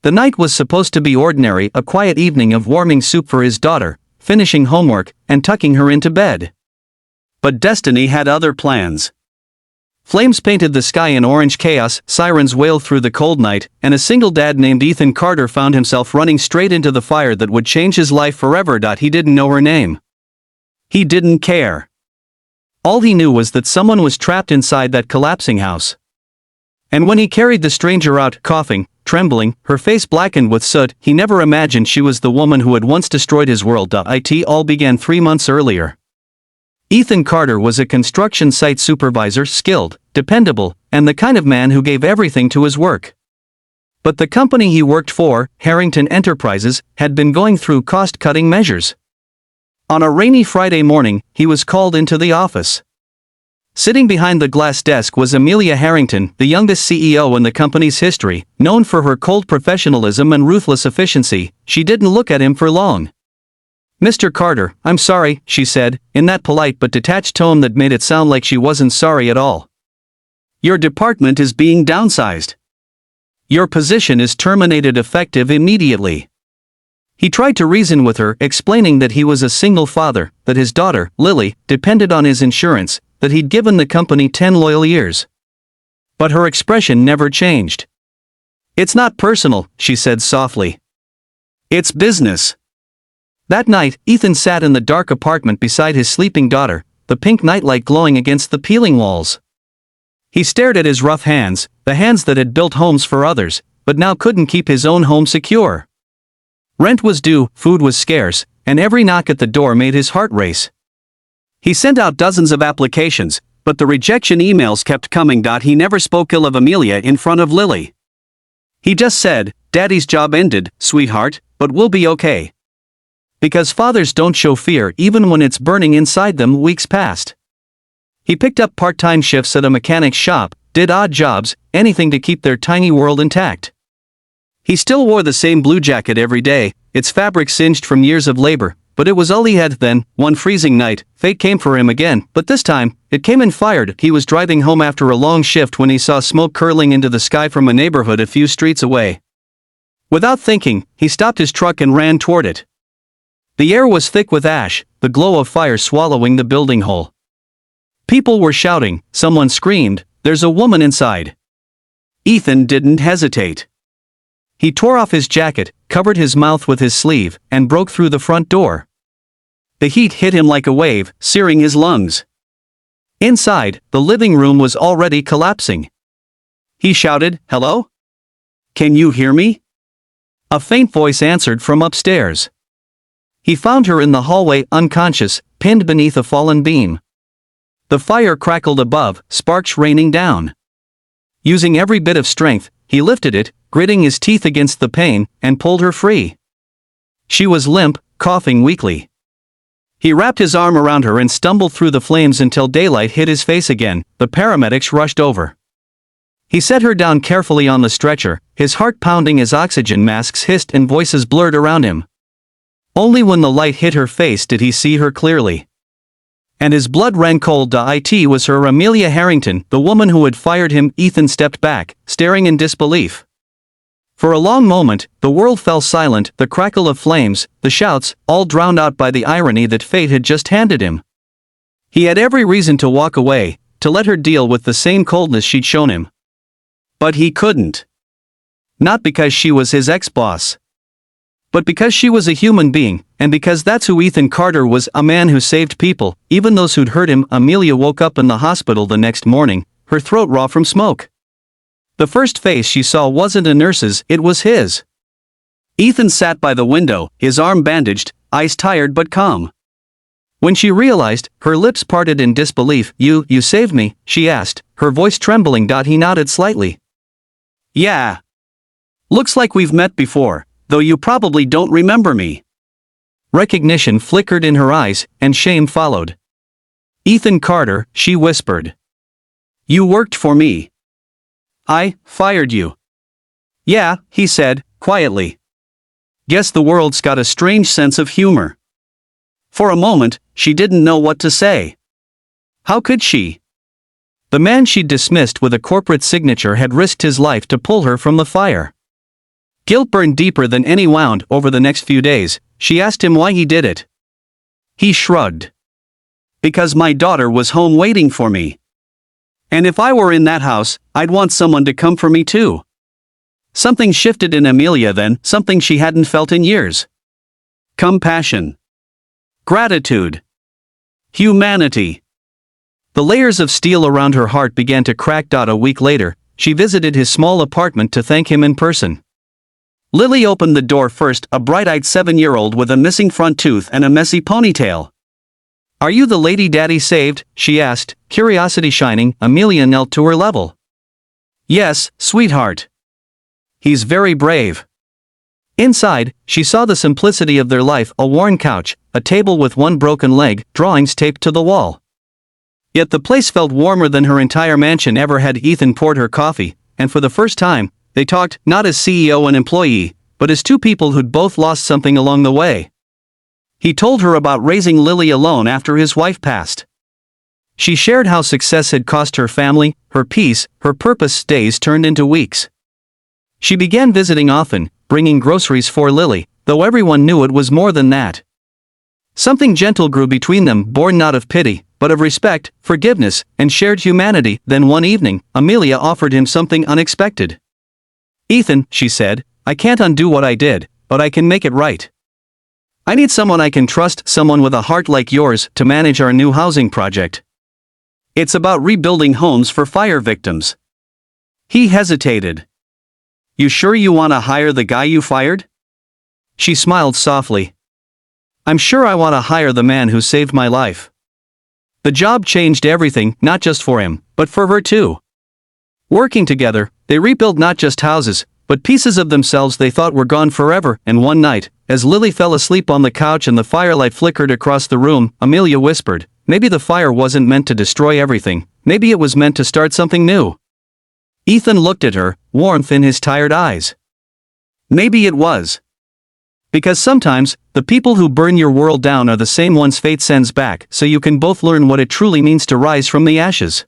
The night was supposed to be ordinary, a quiet evening of warming soup for his daughter, finishing homework, and tucking her into bed. But destiny had other plans. Flames painted the sky in orange chaos, sirens wailed through the cold night, and a single dad named Ethan Carter found himself running straight into the fire that would change his life forever. He didn't know her name. He didn't care. All he knew was that someone was trapped inside that collapsing house. And when he carried the stranger out, coughing, trembling, her face blackened with soot, he never imagined she was the woman who had once destroyed his world. It all began 3 months earlier. Ethan Carter was a construction site supervisor, skilled, dependable, and the kind of man who gave everything to his work. But the company he worked for, Harrington Enterprises, had been going through cost-cutting measures. On a rainy Friday morning, he was called into the office. Sitting behind the glass desk was Amelia Harrington, the youngest CEO in the company's history, known for her cold professionalism and ruthless efficiency. She didn't look at him for long. "Mr. Carter, I'm sorry," she said, in that polite but detached tone that made it sound like she wasn't sorry at all. "Your department is being downsized. Your position is terminated effective immediately." He tried to reason with her, explaining that he was a single father, that his daughter, Lily, depended on his insurance, that he'd given the company 10 loyal years. But her expression never changed. "It's not personal," she said softly. "It's business." That night, Ethan sat in the dark apartment beside his sleeping daughter, the pink nightlight glowing against the peeling walls. He stared at his rough hands, the hands that had built homes for others, but now couldn't keep his own home secure. Rent was due, food was scarce, and every knock at the door made his heart race. He sent out dozens of applications, but the rejection emails kept coming. He never spoke ill of Amelia in front of Lily. He just said, "Daddy's job ended, sweetheart, but we'll be okay." Because fathers don't show fear even when it's burning inside them. Weeks passed. He picked up part-time shifts at a mechanic's shop, did odd jobs, anything to keep their tiny world intact. He still wore the same blue jacket every day, its fabric singed from years of labor, but it was all he had. Then, one freezing night, fate came for him again, but this time, it came and fired. He was driving home after a long shift when he saw smoke curling into the sky from a neighborhood a few streets away. Without thinking, he stopped his truck and ran toward it. The air was thick with ash, the glow of fire swallowing the building whole. People were shouting, someone screamed, "There's a woman inside." Ethan didn't hesitate. He tore off his jacket, covered his mouth with his sleeve, and broke through the front door. The heat hit him like a wave, searing his lungs. Inside, the living room was already collapsing. He shouted, "Hello? Can you hear me?" A faint voice answered from upstairs. He found her in the hallway, unconscious, pinned beneath a fallen beam. The fire crackled above, sparks raining down. Using every bit of strength, he lifted it, gritting his teeth against the pain, and pulled her free. She was limp, coughing weakly. He wrapped his arm around her and stumbled through the flames until daylight hit his face again. The paramedics rushed over. He set her down carefully on the stretcher, his heart pounding as oxygen masks hissed and voices blurred around him. Only when the light hit her face did he see her clearly. And his blood ran cold. It was her, Amelia Harrington, the woman who had fired him. Ethan stepped back, staring in disbelief. For a long moment, the world fell silent, the crackle of flames, the shouts, all drowned out by the irony that fate had just handed him. He had every reason to walk away, to let her deal with the same coldness she'd shown him. But he couldn't. Not because she was his ex-boss. But because she was a human being, and because that's who Ethan Carter was, a man who saved people, even those who'd hurt him. Amelia woke up in the hospital the next morning, her throat raw from smoke. The first face she saw wasn't a nurse's, it was his. Ethan sat by the window, his arm bandaged, eyes tired but calm. When she realized, her lips parted in disbelief. You saved me?" she asked, her voice trembling. He nodded slightly. "Yeah. Looks like we've met before, though you probably don't remember me." Recognition flickered in her eyes, and shame followed. "Ethan Carter," she whispered. "You worked for me." "I fired you." "Yeah," he said, quietly. "Guess the world's got a strange sense of humor." For a moment, she didn't know what to say. How could she? The man she'd dismissed with a corporate signature had risked his life to pull her from the fire. Guilt burned deeper than any wound. Over the next few days, she asked him why he did it. He shrugged. Because my daughter was home waiting for me. And if I were in that house, I'd want someone to come for me too. Something shifted in Amelia then, something she hadn't felt in years. Compassion. Gratitude. Humanity. The layers of steel around her heart began to crack. A week later, she visited his small apartment to thank him in person. Lily opened the door first, a bright-eyed 7-year-old with a missing front tooth and a messy ponytail. Are you the lady Daddy saved? She asked, curiosity shining. Amelia knelt to her level. Yes, sweetheart. He's very brave. Inside, she saw the simplicity of their life, a worn couch, a table with one broken leg, drawings taped to the wall. Yet the place felt warmer than her entire mansion ever had. Ethan poured her coffee, and for the first time, they talked, not as CEO and employee, but as two people who'd both lost something along the way. He told her about raising Lily alone after his wife passed. She shared how success had cost her family, her peace, her purpose. Days turned into weeks. She began visiting often, bringing groceries for Lily, though everyone knew it was more than that. Something gentle grew between them, born not of pity, but of respect, forgiveness, and shared humanity. Then one evening, Amelia offered him something unexpected. Ethan, she said, I can't undo what I did, but I can make it right. I need someone I can trust, someone with a heart like yours, to manage our new housing project. It's about rebuilding homes for fire victims. He hesitated. You sure you want to hire the guy you fired? She smiled softly. I'm sure I want to hire the man who saved my life. The job changed everything, not just for him, but for her too. Working together, they rebuilt not just houses, but pieces of themselves they thought were gone forever. And one night, as Lily fell asleep on the couch and the firelight flickered across the room, Amelia whispered, maybe the fire wasn't meant to destroy everything, maybe it was meant to start something new. Ethan looked at her, warmth in his tired eyes. Maybe it was. Because sometimes, the people who burn your world down are the same ones fate sends back, so you can both learn what it truly means to rise from the ashes.